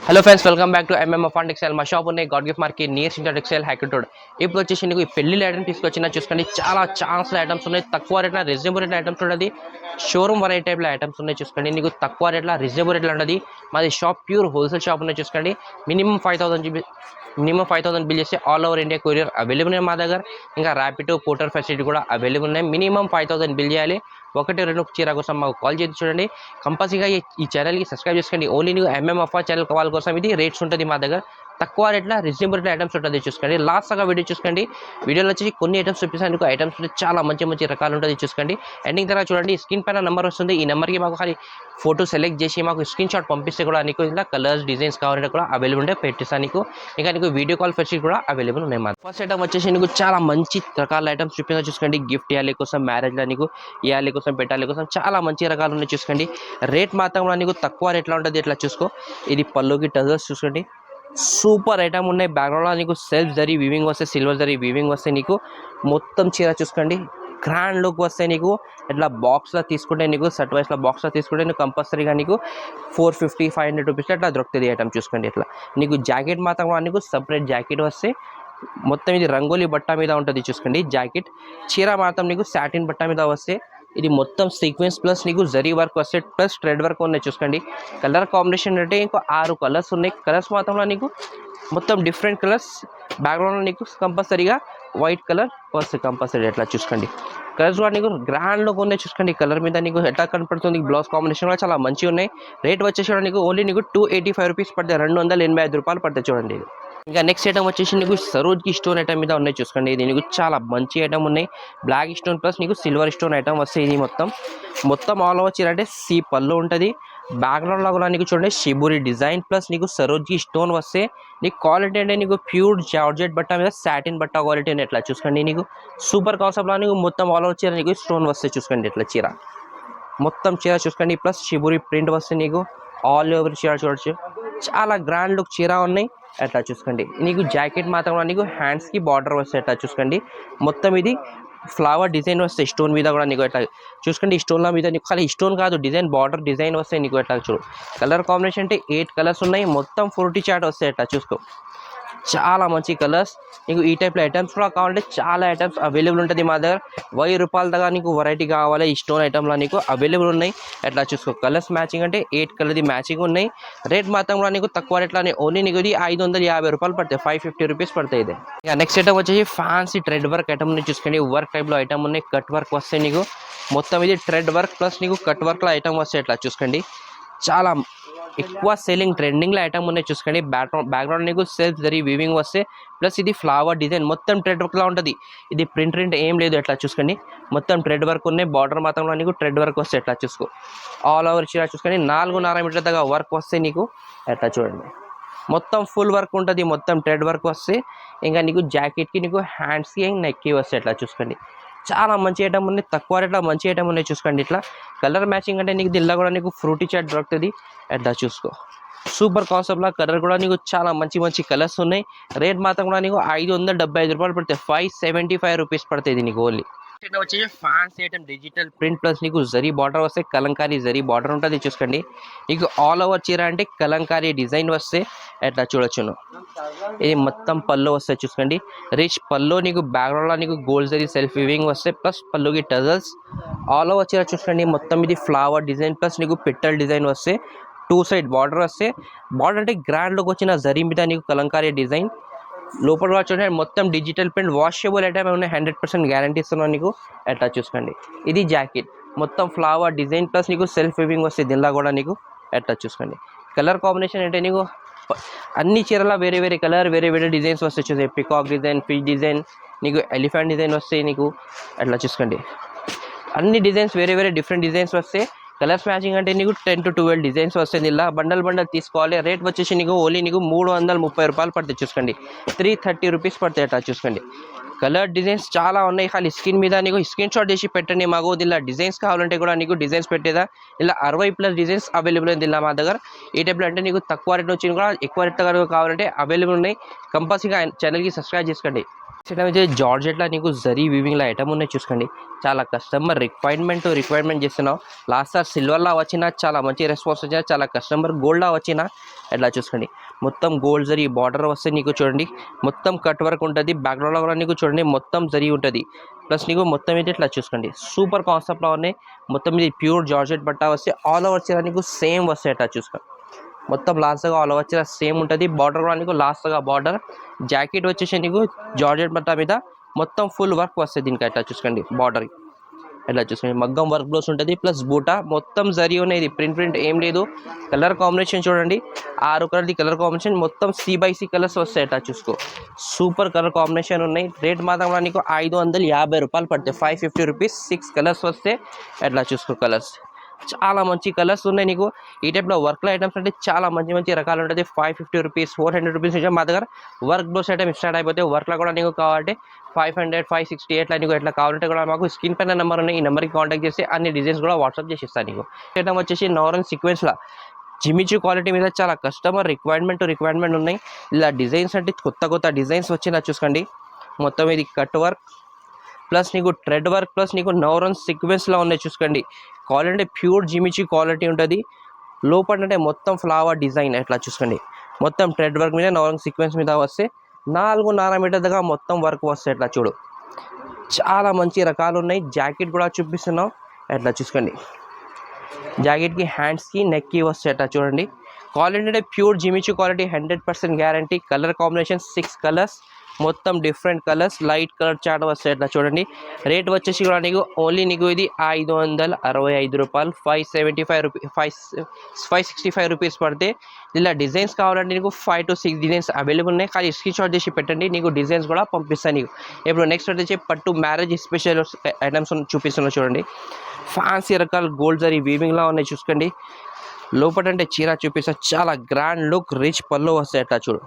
Hello friends, welcome back to MMF and textile. మా shop ఉన్నాయి God gift market near inter textile Hackett road. ఇప్పుడు వచ్చేసి నీకు ఈ పెళ్లి ఐటమ్ తీసుకొచ్చిన చూసుకోండి. చాలా ఛాన్స్ ఐటమ్స్ ఉన్నాయి. తక్కువ రేట్ల రీజనబుల్ రేట్ ఐటమ్స్ ఉన్నది. షోరూమ్ వెరైటీ టైప్లో ఐటమ్స్ ఉన్నాయి చూసుకోండి. నీకు తక్కువ రేట్ల రీజనబుల్ రేట్లో ఉన్నది. మాది షాప్ ప్యూర్ హోల్సేల్ షాప్ ఉన్నాయి చూసుకోండి. మినిమం 5,000 బిల్ చేస్తే all over India courier available ఉన్నాయి మా దగ్గర. ఇంకా ర్యాపిడో పోర్టర్ ఫెసిలిటీ కూడా అవైలబుల్ ఉన్నాయి. మినిమం 5,000 బిల్ చేయాలి. 1-2 చీర కోసం మాకు కాల్ చేసి చూడండి. కంపల్సరీగా ఈ ఛానల్కి సబ్స్క్రైబ్ చేసుకోండి. ఓన్లీ నీకు ఎంఎంఎఫ్ ఛానల్ వాళ్ళ కోసం ఇది రేట్స్ ఉంటుంది మా దగ్గర. తక్కువ రేట్ల రీజనబుల్ రేట్ ఐటమ్స్ ఉంటుంది చూసుకోండి. లాస్ట్ సగా వీడియో చూసుకోండి. వీడియోలో వచ్చి కొన్ని ఐటమ్స్ చూపిస్తాను. మీకు ఐటమ్స్ చాలా మంచి రకాలు ఉంటుంది చూసుకోండి. ఎండింగ్ తర్వాత చూడండి, స్క్రీన్ పైన నెంబర్ వస్తుంది. ఈ నెంబర్కి మాకు ఖాళీ ఫోటో సెలెక్ట్ చేసి మాకు స్క్రీన్ షాట్ పంపిస్తే కూడా నీకు ఇలా కలర్స్ డిజైన్స్ కావాలంటే కూడా అవైలబుల్ ఉంటే పెట్టిస్తాను నీకు. ఇంకా నీకు వీడియో కాల్ ఫెసిలిటీ కూడా అవైలబుల్ ఉన్నాయి. మా ఫస్ట్ ఐటమ్ వచ్చేసి నీకు చాలా మంచి రకాల ఐటమ్స్ చూపిస్తా చూసుకోండి. గిఫ్ట్ ఇవ్వాలి కోసం, మ్యారేజ్లో నీకు ఇవ్వాలి కోసం, పెట్టాలి కోసం చాలా మంచి రకాలు ఉన్నాయి చూసుకోండి. రేట్ మాత్రం కూడా నీకు తక్కువ రేట్లో ఉంటుంది. ఇట్లా చూసుకో, ఇది పళ్ళుకి టజల్స్ చూసుకోండి. సూపర్ ఐటమ్ ఉన్నాయి. బ్యాక్గ్రౌండ్లో నీకు సెల్ఫ్ జరీ వీవింగ్ వస్తే, సిల్వర్ జరీ వీవింగ్ వస్తే నీకు మొత్తం చీర చూసుకోండి. గ్రాండ్ లుక్ వస్తే నీకు ఇట్లా బాక్స్లో తీసుకుంటే, నీకు సెట్ వైస్లో బాక్స్లో తీసుకుంటే నీకు కంపల్సరీగా నీకు 450-500 రూపీస్లో అట్లా దొరుకుతుంది ఐటమ్ చూసుకోండి. ఇట్లా నీకు జాకెట్ మాత్రం కూడా నీకు సపరేట్ జాకెట్ వస్తే, మొత్తం ఇది రంగోలీ బట్ట మీద ఉంటుంది చూసుకోండి జాకెట్. చీర మాత్రం నీకు సాటిన్ బట్ట మీద వస్తే, ఇది మొత్తం సీక్వెన్స్ ప్లస్ నీకు జరీ వర్క్ వస్తే ప్లస్ థ్రెడ్ వర్క్ ఉన్నాయి చూసుకోండి. కలర్ కాంబినేషన్ అంటే ఇంకో 6 కలర్స్ ఉన్నాయి. కలర్స్ మాత్రంలో నీకు మొత్తం డిఫరెంట్ కలర్స్. బ్యాక్గ్రౌండ్లో నీకు కంపల్సరీగా వైట్ కలర్ వస్తుంది కంపల్సరీ. ఎట్లా చూసుకోండి, కలర్స్ కూడా నీకు గ్రాండ్ లుక్ ఉన్నాయి చూసుకోండి. కలర్ మీద నీకు ఎట్లా కనపడుతుంది. బ్లౌజ్ కాంబినేషన్ కూడా చాలా మంచిగా ఉన్నాయి. రేట్ వచ్చేసి కూడా నీకు ఓన్లీ నీకు 285 రూపీస్ పడుతుంది. 285 రూపాయలు పడుతుంది చూడండి. ఇంకా నెక్స్ట్ ఐటమ్ వచ్చేసి నీకు సరోజ్కి స్టోన్ ఐటమ్ మీద ఉన్నాయి చూసుకోండి. ఇది నీకు చాలా మంచి ఐటమ్ ఉన్నాయి. బ్లాక్ స్టోన్ ప్లస్ నీకు సిల్వర్ స్టోన్ ఐటమ్ వస్తే, ఇది మొత్తం ఆల్ ఓవర్ చీర అంటే సీ పళ్ళు ఉంటుంది. బ్యాక్గ్రౌండ్లో కూడా నీకు చూడండి షిబూరి డిజైన్ ప్లస్ నీకు సరోజ్కి స్టోన్ వస్తే, నీకు క్వాలిటీ అంటే నీకు ప్యూర్ జార్జెట్ బట్ట మీద సాటిన్ బట్ట క్వాలిటీ అని ఎట్లా చూసుకోండి. నీకు సూపర్ కాన్సెప్ట్లో నీకు మొత్తం ఆల్ ఓవర్ చీర నీకు స్టోన్ వస్తే చూసుకోండి. ఇట్లా చీర మొత్తం చీర చూసుకోండి. ప్లస్ షిబూరి ప్రింట్ వస్తే నీకు ఆల్ ఓవర్ చీర చూడొచ్చు. చాలా గ్రాండ్ లుక్ చీర ఉన్నాయి. అట్లా చూసుకోండి. నీకు జాకెట్ మాత్రం నీకు హ్యాండ్స్కి బార్డర్ వస్తాయి. అట్లా చూసుకోండి. మొత్తం ఇది ఫ్లవర్ డిజైన్ వస్తాయి స్టోన్ మీద కూడా నీకు. ఎట్లా చూసుకోండి, ఈ స్టోన్ల మీద నీకు ఖాళీ స్టోన్ కాదు, డిజైన్ బార్డర్ డిజైన్ వస్తాయి నీకు. ఎట్లా చూడు, కలర్ కాంబినేషన్ అంటే 8 కలర్స్ ఉన్నాయి. మొత్తం 40 చాట్ వస్తాయి. అట్లా చూసుకో, చాలా మంచి కలర్స్. నీకు ఈ టైప్లో ఐటమ్స్ కూడా కావాలంటే చాలా ఐటమ్స్ అవైలబుల్ ఉంటుంది మా దగ్గర. 1000 రూపాయల దాకా నీకు వెరైటీ కావాలి. ఈ స్టోన్ ఐటమ్లో నీకు అవైలబుల్ ఉన్నాయి. ఎట్లా చూసుకో, కలర్స్ మ్యాచింగ్ అంటే 8 కలర్ది మ్యాచింగ్ ఉన్నాయి. రేట్ మాత్రం కూడా నీకు తక్కువ రేట్లోనే ఓన్లీ నీకు ఇది 550 రూపాయలు పడతాయి. 550 రూపీస్ పడతాయి ఇది. ఇక నెక్స్ట్ ఐటమ్ వచ్చేసి ఫ్యాన్సీ థ్రెడ్ వర్క్ ఐటమ్ చూసుకోండి. వర్క్ టైప్లో ఐటమ్ ఉన్నాయి. కట్ వర్క్ వస్తాయి నీకు. మొత్తం ఇది థ్రెడ్ వర్క్ ప్లస్ నీకు కట్ వర్క్లో ఐటమ్ వస్తాయి. ఎట్లా చూసుకోండి, చాలా ఎక్కువ సెల్లింగ్ ట్రెండింగ్లో ఐటమ్ ఉన్నాయి చూసుకోండి. బ్యాక్గ్రౌండ్ నీకు సెల్ఫ్ జరీ వీవింగ్ వస్తే, ప్లస్ ఇది ఫ్లవర్ డిజైన్ మొత్తం థ్రెడ్ వర్క్లా ఉంటుంది. ఇది ప్రింట్ ఏం లేదు. ఎట్లా చూసుకోండి, మొత్తం థ్రెడ్ వర్క్ ఉన్నాయి. బార్డర్ మాత్రం నీకు థ్రెడ్ వర్క్ వస్తే ఎట్లా చూసుకో. ఆల్ ఓవర్ చీర చూసుకొని 4.5 మీటర్ల దాకా వర్క్ వస్తే నీకు. ఎట్లా చూడండి, మొత్తం ఫుల్ వర్క్ ఉంటుంది. మొత్తం థ్రెడ్ వర్క్ వస్తే, ఇంకా నీకు జాకెట్కి నీకు హ్యాండ్స్కి నెక్కి వస్తే. ఎట్లా చూసుకోండి, చాలా మంచి ఐటమ్ ఉంది. తక్కువ రేట్లో మంచి ఐటమ్ ఉన్నాయి చూసుకోండి. ఇట్లా కలర్ మ్యాచింగ్ అంటే నీకు దీనిలో కూడా నీకు ఫ్రూటీ చాట్ దొరుకుతుంది. ఎట్లా చూసుకో, సూపర్ కాన్సెప్ట్లో కలర్ కూడా నీకు చాలా మంచి కలర్స్ ఉన్నాయి. రేట్ మాత్రం కూడా నీకు 575 రూపాయలు పడతాయి. 575 రూపీస్ పడుతుంది నీకు ఓన్లీ. వచ్చేసి fancy item digital print plus నీకు జరీ బార్డర్ వస్తే, కలంకారీ జరీ బార్డర్ ఉంటుంది చూసుకోండి. నీకు ఆల్ ఓవర్ చీర అంటే కలంకారీ డిజైన్ వస్తే ఎట్లా చూడొచ్చును. ఇది మొత్తం పళ్ళు వస్తాయి చూసుకోండి. రిచ్ పళ్ళు నీకు బ్యాక్గ్రౌండ్లో నీకు గోల్డ్ జరీ సెల్ఫ్ వీవింగ్ వస్తే, ప్లస్ పళ్ళుకి టజల్స్. ఆల్ ఓవర్ చీర చూసుకోండి. మొత్తం ఇది ఫ్లవర్ డిజైన్ ప్లస్ నీకు పిట్టల్ డిజైన్ వస్తే, 2 సైడ్ బార్డర్ వస్తే. బార్డర్ అంటే గ్రాండ్ లుక్ వచ్చిన జరీ మీద నీకు కలంకారీ డిజైన్. లోపల కూడా చూడండి, మొత్తం డిజిటల్ ప్రింట్ వాషబుల్ ఐటమ్ ఉన్నాయి. 100% గ్యారంటీ ఇస్తున్నాను నీకు. ఎట్లా చూసుకోండి, ఇది జాకెట్ మొత్తం ఫ్లవర్ డిజైన్ ప్లస్ నీకు సెల్ఫ్ వీవింగ్ వస్తే దీనిలో కూడా నీకు. ఎట్లా చూసుకోండి, కలర్ కాంబినేషన్ అంటే నీకు అన్ని చీరల వేరే కలర్ వేరే డిజైన్స్ వస్తాయి చూసే. పికాక్ డిజైన్, ఫిష్ డిజైన్, నీకు ఎలిఫెంట్ డిజైన్ వస్తాయి నీకు. ఎట్లా చూసుకోండి, అన్ని డిజైన్స్ వేరే డిఫరెంట్ డిజైన్స్ వస్తాయి. కలర్స్ మ్యాచింగ్ అంటే నీకు 10 to 12 డిజైన్స్ వస్తాయి. ఇలా బండల్ తీసుకోవాలి. రేట్ వచ్చేసి నీకు ఓన్లీ నీకు 330 రూపాయలు పడుతుంది చూసుకోండి. 330 రూపీస్ పడతాయి. అట్లా చూసుకోండి, కలర్ డిజైన్స్ చాలా ఉన్నాయి. ఖాళీ స్క్రీన్ మీద నీకు స్క్రీన్ షాట్ చేసి పెట్టండి. మాకు ఇలా డిజైన్స్ కావాలంటే కూడా నీకు డిజైన్స్ పెట్టేదా. ఇలా 60+ డిజైన్స్ అవైలబుల్ ఉంది ఇలా మా దగ్గర. ఈ టైప్లో అంటే నీకు తక్కువ రేట్ వచ్చింది కూడా ఎక్కువ రేట్ కావాలంటే అవైలబుల్ ఉన్నాయి. కంపల్సరీగా ఛానల్కి సబ్స్క్రైబ్ చేసుకోండి. ఐటమ్ అయితే జార్జెట్లో నీకు జరీ వీవింగ్లో ఐటమ్ ఉన్నాయి చూసుకోండి. చాలా కస్టమర్ రిక్వైర్మెంట్ చేస్తున్నావు. లాస్ట్ సార్ సిల్వర్లా వచ్చినా చాలా మంచి రెస్పాన్స్ వచ్చినా, చాలా కస్టమర్ గోల్డ్లా వచ్చినా ఎట్లా చూసుకోండి. మొత్తం గోల్డ్ జరీ బార్డర్ వస్తే నీకు చూడండి, మొత్తం కట్ వర్క్ ఉంటుంది. బ్యాక్గ్రౌండ్లో కూడా నీకు చూడండి మొత్తం జరీ ఉంటుంది. ప్లస్ నీకు మొత్తం ఇది ఇట్లా చూసుకోండి సూపర్ కాన్సెప్ట్లో ఉన్నాయి. మొత్తం ఇది ప్యూర్ జార్జెట్ బట్ట వస్తే ఆల్ ఓవర్ చీర నీకు సేమ్ వస్తాయి. అట్లా చూసుకోండి మొత్తం లాస్ట్గా ఆల్ ఓవర్ చీర సేమ్ ఉంటుంది. బార్డర్ కూడా నీకు లాస్ట్గా బార్డర్. జాకెట్ వచ్చేసి నీకు జార్జెట్ బట్ట మీద మొత్తం ఫుల్ వర్క్ వస్తుంది దీనికి. అట్లా చూసుకోండి బార్డర్ ఎట్లా చూసుకోండి మగ్గం వర్క్ బ్లౌజ్ ఉంటుంది. ప్లస్ బూటా మొత్తం జరీ ఉన్నాయి. ప్రింట్ ఏం లేదు. కలర్ కాంబినేషన్ చూడండి 6 కలర్ది కలర్ కాంబినేషన్ మొత్తం C/C కలర్స్ వస్తాయి. అట్లా చూసుకో సూపర్ కలర్ కాంబినేషన్ ఉన్నాయి. రేట్ మాత్రం నీకు 550 రూపాయలు పడతాయి. 550 రూపీస్ 6 కలర్స్ వస్తే ఎట్లా చూసుకో. కలర్స్ చాలా మంచి కలర్స్ ఉన్నాయి నీకు. ఈ టైప్లో వర్క్లో ఐటమ్స్ అంటే చాలా మంచి రకాలు ఉంటుంది. 550 రూపీస్ 400 రూపీస్ నుంచి మా దగ్గర వర్క్ బ్లౌజ్ ఐటమ్ స్టార్ట్ అయిపోతే వర్క్లో కూడా నీకు కావాలంటే 500 560 ఎట్లా నీకు ఎట్లా కావాలంటే కూడా మాకు స్క్రీన్ పైన నెంబర్ ఉన్నాయి. ఈ నెంబర్కి కాంటాక్ట్ చేస్తే అన్ని డిజైన్స్ కూడా వాట్సాప్ చేసి ఇస్తాను నీకు. ఐటమ్ వచ్చేసి నవరన్ సీక్వెన్స్లో జిమిచు క్వాలిటీ మీద చాలా కస్టమర్ రిక్వైర్మెంట్ ఉన్నాయి. ఇలా డిజైన్స్ అంటే కొత్త డిజైన్స్ వచ్చినా చూసుకోండి. మొత్తం ఇది కట్ వర్క్ ప్లస్ నీకు థ్రెడ్ వర్క్ ప్లస్ నీకు నవరన్ సీక్వెన్స్లో ఉన్నాయి చూసుకోండి. క్వాలిటీ అంటే ప్యూర్ జిమిచు క్వాలిటీ ఉంటుంది. లోపల అంటే మొత్తం ఫ్లవర్ డిజైన్ ఎట్లా చూసుకోండి. మొత్తం థ్రెడ్ వర్క్ మీద నవరన్ సీక్వెన్స్ మీద వస్తే 4.5 మీటర్ దగ్గర మొత్తం వర్క్ వస్తాయి. ఎట్లా చూడు చాలా మంచి రకాలు ఉన్నాయి. జాకెట్ కూడా చూపిస్తున్నాం ఎట్లా చూసుకోండి. జాకెట్కి హ్యాండ్స్కి నెక్కి వస్తాయి. ఎట్లా చూడండి. క్వాలిటీ అంటే ప్యూర్ జిమిచు quality 100% guarantee. Colour combination 6 colours మొత్తం డిఫరెంట్ కలర్స్ లైట్ కలర్ చాట్ వస్తాయి. ఎట్లా చూడండి. రేట్ వచ్చేసి కూడా నీకు ఓన్లీ నీకు ఇది 565 రూపాయలు 565 రూపీస్ పడితే. ఇలా డిజైన్స్ కావాలంటే నీకు 5 to 6 డిజైన్స్ అవైలబుల్ ఉన్నాయి. కానీ స్క్రీన్ షాట్ చేసి పెట్టండి, నీకు డిజైన్స్ కూడా పంపిస్తాను నీకు. ఇప్పుడు నెక్స్ట్ వచ్చేసి పట్టు మ్యారేజ్ స్పెషల్ ఐటమ్స్ చూపిస్తున్నా చూడండి. ఫ్యాన్సీ రకాల గోల్డ్ జరీ వీవింగ్లా ఉన్నాయి చూసుకోండి. లోపల అంటే చీర చూపిస్తా చాలా గ్రాండ్ లుక్ రిచ్ పళ్ళు వస్తాయి. ఎట్లా చూడు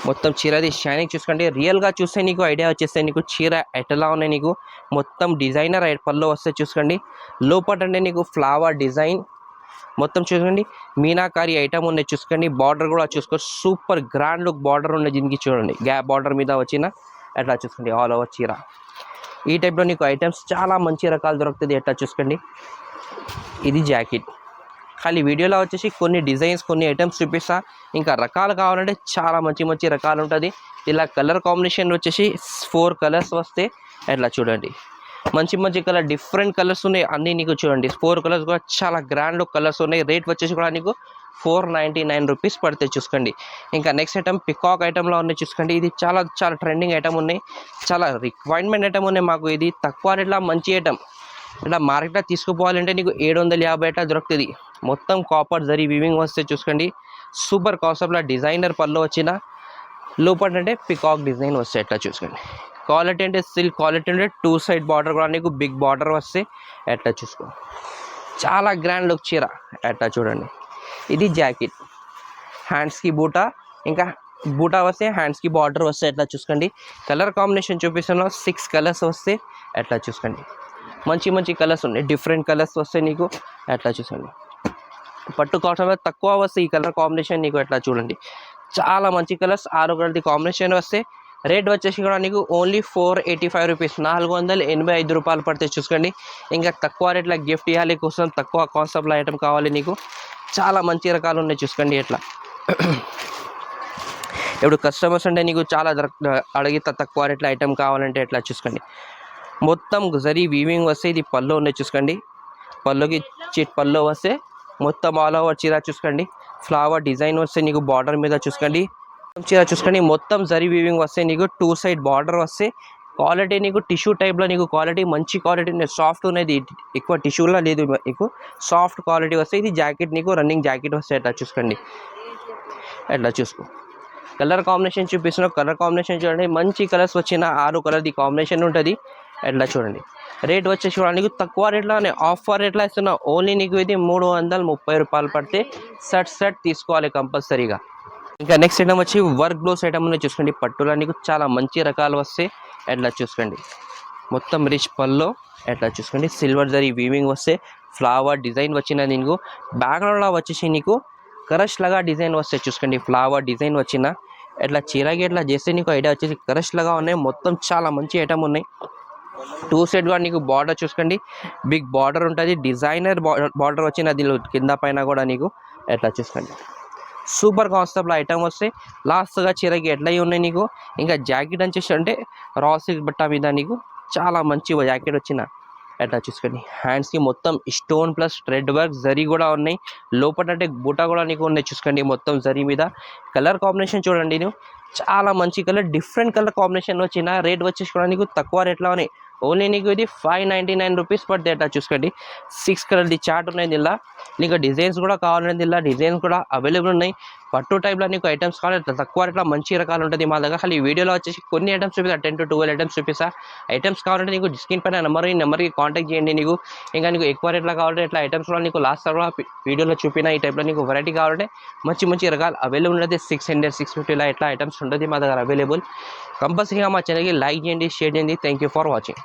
మొత్తం చీరది షైనింగ్ చూసుకోండి. రియల్గా చూస్తే నీకు ఐడియా వచ్చేస్తే నీకు చీర ఎట్లా ఉన్నాయి. నీకు మొత్తం డిజైనర్ పళ్ళు వస్తే చూసుకోండి. లోపల అంటే నీకు ఫ్లవర్ డిజైన్ మొత్తం చూసుకోండి. మీనాకారి ఐటమ్ ఉన్నాయి చూసుకోండి. బార్డర్ కూడా చూసుకో సూపర్ గ్రాండ్ లుక్ బార్డర్ ఉన్నాయి దీనికి చూడండి. గ్యాప్ బార్డర్ మీద వచ్చిన ఎట్లా చూసుకోండి ఆల్ ఓవర్ చీర. ఈ టైప్లో నీకు ఐటమ్స్ చాలా మంచి రకాలు దొరుకుతుంది. ఎట్లా చూసుకోండి. ఇది జాకెట్. ఖాళీ వీడియోలో వచ్చేసి కొన్ని డిజైన్స్ కొన్ని ఐటమ్స్ చూపిస్తా. ఇంకా రకాలు కావాలంటే చాలా మంచి రకాలు ఉంటుంది. ఇలా కలర్ కాంబినేషన్ వచ్చేసి 4 కలర్స్ వస్తే ఎట్లా చూడండి. మంచి కలర్ డిఫరెంట్ కలర్స్ ఉన్నాయి అన్నీ నీకు చూడండి. 4 కలర్స్ కూడా చాలా గ్రాండ్ కలర్స్ ఉన్నాయి. రేట్ వచ్చేసి కూడా నీకు 499 రూపీస్ పడితే చూసుకోండి. ఇంకా నెక్స్ట్ ఐటమ్ పికాక్ ఐటమ్లో ఉన్నాయి చూసుకోండి. ఇది చాలా ట్రెండింగ్ ఐటమ్ ఉన్నాయి. చాలా రిక్వైర్మెంట్ ఐటమ్ ఉన్నాయి మాకు. ఇది తక్కువ రేట్లా మంచి ఐటమ్. ఇట్లా మార్కెట్లో తీసుకుపోవాలంటే నీకు 750 అట్లా దొరుకుతుంది. మొత్తం కాపర్ జరీ వీవింగ్ వస్తే చూసుకోండి. సూపర్ కాన్సెప్ట్లో డిజైనర్ పళ్ళు వచ్చిన లోపల అంటే పికాక్ డిజైన్ వస్తాయి. ఎట్లా చూసుకోండి. క్వాలిటీ అంటే సిల్క్ క్వాలిటీ అంటే 2 సైడ్ బార్డర్ కూడా నీకు బిగ్ బార్డర్ వస్తే ఎట్లా చూసుకో చాలా గ్రాండ్ లుక్ చీర. ఎట్లా చూడండి. ఇది జాకెట్ హ్యాండ్స్కి బూటా ఇంకా బూటా వస్తే హ్యాండ్స్కి బార్డర్ వస్తే ఎట్లా చూసుకోండి. కలర్ కాంబినేషన్ చూపిస్తున్నా 6 కలర్స్ వస్తే ఎట్లా చూసుకోండి. మంచి కలర్స్ ఉన్నాయి. డిఫరెంట్ కలర్స్ వస్తాయి నీకు. ఎట్లా చూసుకోండి. పట్టు కాటన్ తక్కువ వస్తే ఈ కలర్ కాంబినేషన్ నీకు ఎట్లా చూడండి. చాలా మంచి కలర్స్ 6 కలర్ది కాంబినేషన్ వస్తే రేట్ వచ్చేసి కూడా నీకు ఓన్లీ 485 రూపీస్ 485 రూపాయలు పడితే చూసుకోండి. ఇంకా తక్కువ రేట్లో గిఫ్ట్ ఇవ్వాలి కోసం తక్కువ కాన్సెప్ట్లో ఐటమ్ కావాలి నీకు. చాలా మంచి రకాలు ఉన్నాయి చూసుకోండి. ఎట్లా ఇప్పుడు కస్టమర్స్ అంటే నీకు చాలా అడిగితే తక్కువ రేట్లో ఐటమ్ కావాలంటే ఎట్లా చూసుకోండి. మొత్తం జరీ వీవింగ్ వస్తే ఇది పళ్ళు ఉన్నాయి చూసుకోండి. పళ్ళుకి చిట్ పళ్ళు వస్తే మొత్తం ఆల్ ఓవర్ చీర చూసుకోండి. ఫ్లవర్ డిజైన్ వస్తే నీకు బార్డర్ మీద చూసుకోండి. చీర చూసుకోండి. మొత్తం జరీ వీవింగ్ వస్తే నీకు 2 సైడ్ బార్డర్ వస్తే క్వాలిటీ నీకు టిష్యూ టైప్లో నీకు క్వాలిటీ మంచి క్వాలిటీ సాఫ్ట్ ఉన్నది. ఎక్కువ టిష్యూలో లేదు నీకు సాఫ్ట్ క్వాలిటీ వస్తే. ఇది జాకెట్ నీకు రన్నింగ్ జాకెట్ వస్తే ఎట్లా చూసుకోండి. ఎట్లా చూసుకో. కలర్ కాంబినేషన్ చూపిస్తున్నా. కలర్ కాంబినేషన్ చూడండి. మంచి కలర్స్ వచ్చిన 6 కలర్ది కాంబినేషన్ ఉంటుంది. ఎట్లా చూడండి. రేట్ వచ్చేసి కూడా నీకు తక్కువ రేట్లోనే ఆఫర్ రేట్లో ఇస్తున్నా. ఓన్లీ నీకు ఇది 330 రూపాయలు పడితే సెట్ తీసుకోవాలి కంపల్సరీగా. ఇంకా నెక్స్ట్ ఐటమ్ వచ్చి వర్క్ బ్లౌజ్ ఐటమ్ ఉన్నాయి చూసుకోండి. పట్టులో నీకు చాలా మంచి రకాలు వస్తే ఎట్లా చూసుకోండి. మొత్తం రిచ్ పళ్ళు ఎట్లా చూసుకోండి. సిల్వర్ జరీ వీవింగ్ వస్తే ఫ్లవర్ డిజైన్ వచ్చిన నీకు బ్యాక్గ్రౌండ్లో వచ్చేసి నీకు కరష్ లాగా డిజైన్ వస్తే చూసుకోండి. ఫ్లవర్ డిజైన్ వచ్చిన ఇట్లా చీరకి ఇట్లా చేస్తే నీకు ఐడియా వచ్చేసి క్రష్ లాగా ఉన్నాయి, మొత్తం చాలా మంచి ఐటమ్ ఉన్నాయి. టూ సైడ్ కూడా నీకు బార్డర్ చూసుకోండి, బిగ్ బార్డర్ ఉంటుంది, డిజైనర్ బార్డర్ వచ్చిన దీనిలో కింద పైన కూడా నీకు ఎట్లా చూసుకోండి సూపర్ కాన్సెప్ట్లో ఐటమ్ వస్తే లాస్ట్గా చీరకి ఎట్లా ఉన్నాయి నీకు. ఇంకా జాకెట్ అని చేసి అంటే రా సిల్క్ బట్ట మీద నీకు చాలా మంచి జాకెట్ వచ్చిన ఎట్లా చూసుకోండి. హ్యాండ్స్కి మొత్తం stone plus thread work zari కూడా ఉన్నాయి, లోపల అంటే బూటా కూడా నీకు ఉన్నాయి చూసుకోండి, మొత్తం జరీ మీద. కలర్ కాంబినేషన్ చూడండి నువ్వు, చాలా మంచి కలర్, డిఫరెంట్ కలర్ కాంబినేషన్ వచ్చిన. రేట్ వచ్చేసి కూడా నీకు తక్కువ రేట్లో ఉన్నాయి, ఓన్లీ నీకు ఇది 599 రూపీస్ పడుతుంది. అట్లా చూసుకోండి 6 కలర్ది చార్ట్ ఉన్నాయి దీనిలో. నీకు డిజైన్స్ కూడా కావాలంటే దీనిలో డిజైన్స్ కూడా అవైలబుల్ ఉన్నాయి. పట్టు టైప్లో నీకు ఐటమ్స్ కావాలి తక్కువ రేట్లో మంచి రకాలు ఉంటుంది మా దగ్గర. ఖాళీ ఈ వీడియోలో వచ్చేసి కొన్ని ఐటమ్స్ చూపిస్తా, 10 to 12 ఐటమ్స్ చూపిస్తా. ఐటమ్స్ కావాలంటే నీకు స్క్రీన్ పైన నెంబర్, ఈ నెంబర్కి కాంటాక్ట్ చేయండి. నీకు ఇంకా నీకు ఎక్కువ రేట్లో కావాలంటే ఇట్లా ఐటమ్స్ కూడా నీకు లాస్ట్ కూడా వీడియోలో చూపిన ఈ టైప్లో నీకు వెరైటీ కావాలంటే మంచి మంచి రకాలు అవైలబుల్ ఉంటుంది. 600, 650 ఇట్లా ఐటమ్స్ ఉంటుంది మా దగ్గర అవైలబుల్. కంపల్సరీగా మా ఛానల్కి లైక్ చేయండి, షేర్ చేయండి. Thank you for watching.